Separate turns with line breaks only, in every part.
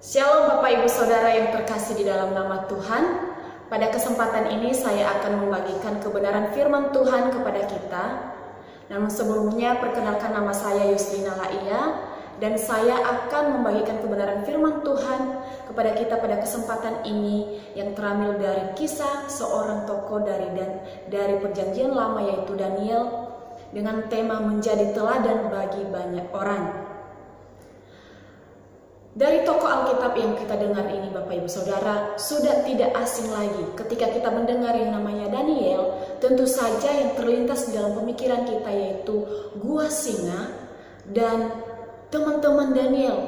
Shalom Bapak Ibu Saudara yang terkasih di dalam nama Tuhan. Pada kesempatan ini saya akan membagikan kebenaran firman Tuhan kepada kita. Namun sebelumnya perkenalkan, nama saya Yuslina Laia dan saya akan membagikan kebenaran firman Tuhan kepada kita pada kesempatan ini yang terambil dari kisah seorang tokoh dari Perjanjian Lama, yaitu Daniel, dengan tema menjadi teladan bagi banyak orang. Dari tokoh Alkitab yang kita dengar ini, Bapak Ibu Saudara, sudah tidak asing lagi ketika kita mendengar yang namanya Daniel. Tentu saja yang terlintas di dalam pemikiran kita yaitu gua singa dan teman-teman Daniel,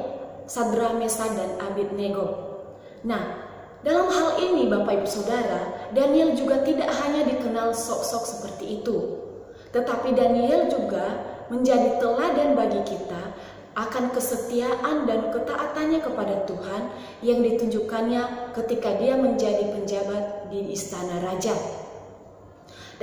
Sadrak, Mesak, dan Abednego. Nah, dalam hal ini Bapak Ibu Saudara, Daniel juga tidak hanya dikenal sok-sok seperti itu, tetapi Daniel juga menjadi teladan bagi kita akan kesetiaan dan ketaatannya kepada Tuhan yang ditunjukkannya ketika dia menjadi penjabat di istana raja.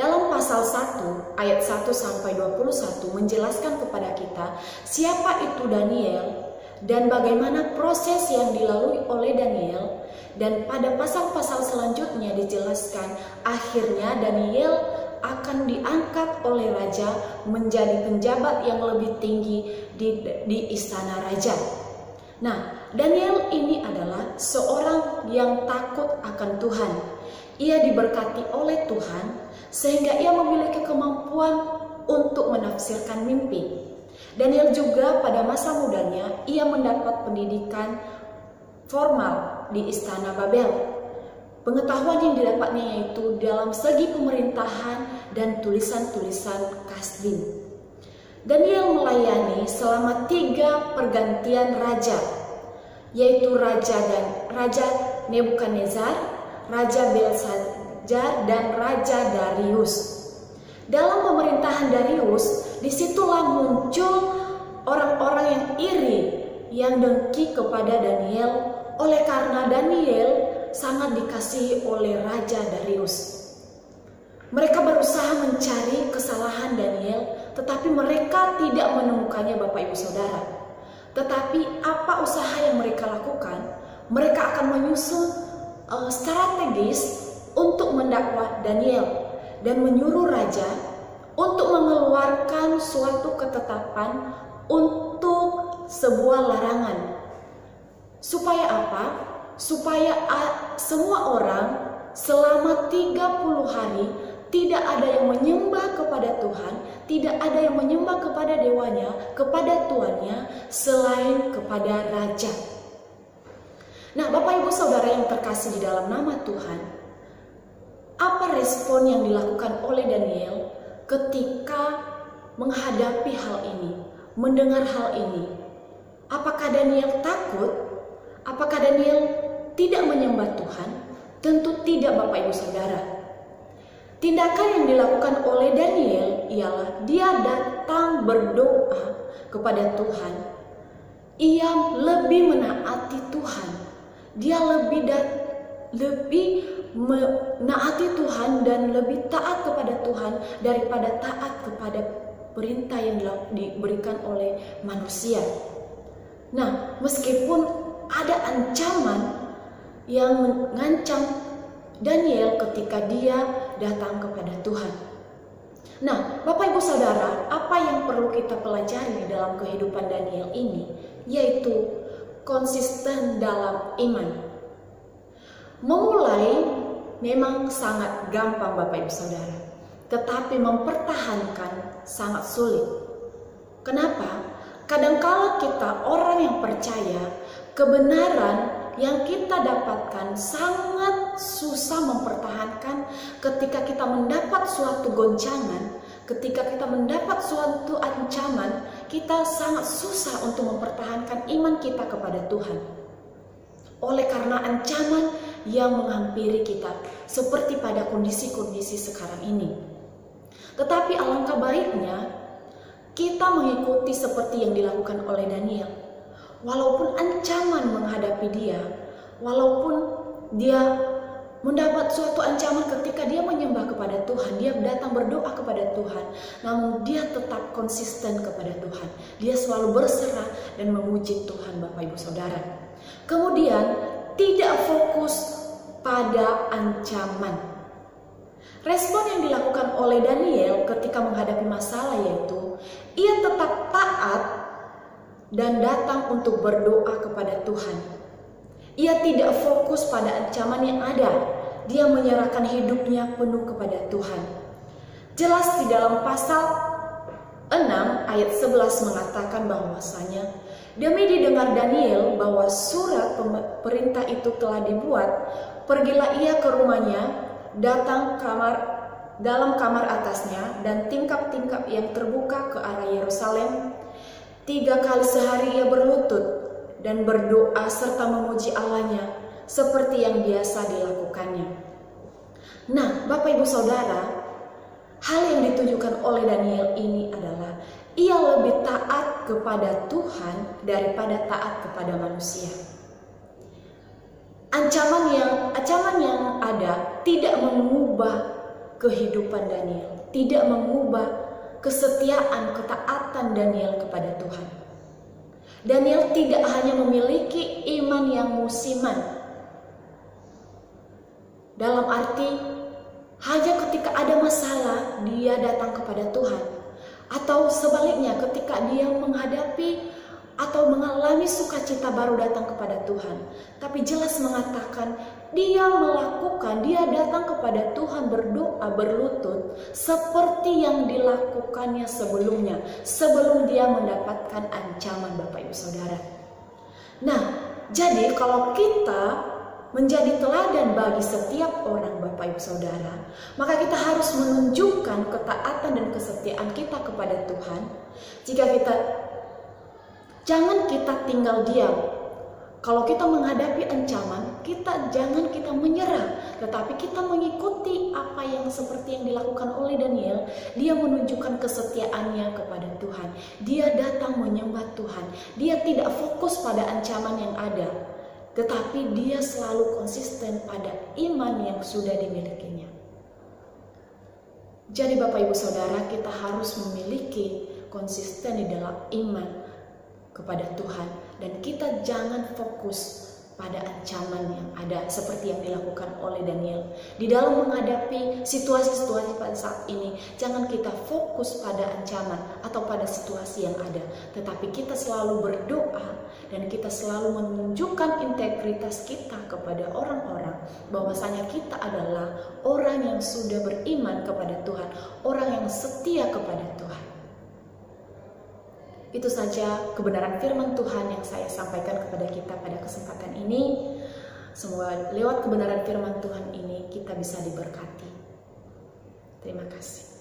Dalam pasal 1 ayat 1 sampai 21 menjelaskan kepada kita siapa itu Daniel dan bagaimana proses yang dilalui oleh Daniel, dan pada pasal-pasal selanjutnya dijelaskan akhirnya Daniel akan diangkat oleh raja menjadi penjabat yang lebih tinggi di istana raja. Nah, Daniel ini adalah seorang yang takut akan Tuhan. Ia diberkati oleh Tuhan sehingga ia memiliki kemampuan untuk menafsirkan mimpi. Daniel juga pada masa mudanya ia mendapat pendidikan formal di istana Babel. Pengetahuan yang didapatnya yaitu dalam segi pemerintahan dan tulisan-tulisan Kasdim. Daniel melayani selama 3 pergantian raja, yaitu Raja Nebukadnezar, Raja Belshazzar, dan Raja Darius. Dalam pemerintahan Darius, disitulah muncul orang-orang yang iri, yang dengki kepada Daniel, oleh karena Daniel sangat dikasihi oleh Raja Darius. Mereka berusaha mencari kesalahan Daniel, tetapi mereka tidak menemukannya, Bapak Ibu Saudara. Tetapi apa usaha yang mereka lakukan? Mereka akan menyusun strategis untuk mendakwa Daniel dan menyuruh raja untuk mengeluarkan suatu ketetapan untuk sebuah larangan. Supaya apa? Supaya semua orang selama 30 hari tidak ada yang menyembah kepada Tuhan, tidak ada yang menyembah kepada dewanya, kepada tuannya, selain kepada raja. Nah, Bapak Ibu Saudara yang terkasih di dalam nama Tuhan, apa respon yang dilakukan oleh Daniel ketika menghadapi hal ini, mendengar hal ini? Apakah Daniel takut? Apakah Daniel tidak menyembah Tuhan? Tentu tidak, Bapak Ibu Saudara. Tindakan yang dilakukan oleh Daniel ialah dia datang berdoa kepada Tuhan. Ia lebih menaati Tuhan. Dia lebih menaati Tuhan dan lebih taat kepada Tuhan daripada taat kepada perintah yang diberikan oleh manusia. Nah, meskipun ada ancaman yang mengancam Daniel ketika dia datang kepada Tuhan. Nah, Bapak Ibu Saudara, apa yang perlu kita pelajari di dalam kehidupan Daniel ini, yaitu konsisten dalam iman. Memulai memang sangat gampang, Bapak Ibu Saudara, tetapi mempertahankan sangat sulit. Kenapa? Kadangkala kita orang yang percaya, kebenaran yang kita dapatkan sangat susah mempertahankan ketika kita mendapat suatu goncangan, ketika kita mendapat suatu ancaman, kita sangat susah untuk mempertahankan iman kita kepada Tuhan. Oleh karena ancaman yang menghampiri kita, seperti pada kondisi-kondisi sekarang ini. Tetapi alangkah baiknya kita mengikuti seperti yang dilakukan oleh Daniel. Walaupun ancaman menghadapi dia, walaupun dia mendapat suatu ancaman ketika dia menyembah kepada Tuhan, dia datang berdoa kepada Tuhan, namun dia tetap konsisten kepada Tuhan. Dia selalu berserah dan memuji Tuhan, Bapak Ibu Saudara. Kemudian tidak fokus pada ancaman. Respon yang dilakukan oleh Daniel ketika menghadapi masalah yaitu ia tetap taat dan datang untuk berdoa kepada Tuhan. Ia tidak fokus pada ancaman yang ada. Dia menyerahkan hidupnya penuh kepada Tuhan. Jelas di dalam pasal 6 ayat 11 mengatakan bahwasanya demi didengar Daniel bahwa surat perintah itu telah dibuat, pergilah ia ke rumahnya, datang dalam kamar atasnya dan tingkap-tingkap yang terbuka ke arah Yerusalem. 3 kali sehari ia berlutut dan berdoa serta memuji Allahnya seperti yang biasa dilakukannya. Nah, Bapak Ibu Saudara, hal yang ditujukan oleh Daniel ini adalah ia lebih taat kepada Tuhan daripada taat kepada manusia. Ancaman yang ada tidak mengubah kehidupan Daniel, tidak mengubah kesetiaan, ketaatan Daniel kepada Tuhan. Daniel tidak hanya memiliki iman yang musiman, dalam arti hanya ketika ada masalah dia datang kepada Tuhan, atau sebaliknya ketika dia menghadapi atau mengalami sukacita baru datang kepada Tuhan. Tapi jelas mengatakan dia datang kepada Tuhan berdoa berlutut seperti yang dilakukannya sebelumnya, sebelum dia mendapatkan ancaman, Bapak Ibu Saudara. Nah, jadi kalau kita menjadi teladan bagi setiap orang, Bapak Ibu Saudara, maka kita harus menunjukkan ketaatan dan kesetiaan kita kepada Tuhan. Jangan kita tinggal diam. Kalau kita menghadapi ancaman, jangan kita menyerah, tetapi kita mengikuti apa yang seperti yang dilakukan oleh Daniel. Dia menunjukkan kesetiaannya kepada Tuhan. Dia datang menyembah Tuhan. Dia tidak fokus pada ancaman yang ada, tetapi dia selalu konsisten pada iman yang sudah dimilikinya. Jadi Bapak Ibu Saudara, kita harus memiliki konsisten di dalam iman kepada Tuhan, dan kita jangan fokus pada ancaman yang ada seperti yang dilakukan oleh Daniel. Di dalam menghadapi situasi-situasi pada saat ini, jangan kita fokus pada ancaman atau pada situasi yang ada, tetapi kita selalu berdoa dan kita selalu menunjukkan integritas kita kepada orang-orang bahwasanya kita adalah orang yang sudah beriman kepada Tuhan, orang yang setia kepada Tuhan. Itu saja kebenaran firman Tuhan yang saya sampaikan kepada kita pada kesempatan ini. Semoga lewat kebenaran firman Tuhan ini kita bisa diberkati. Terima kasih.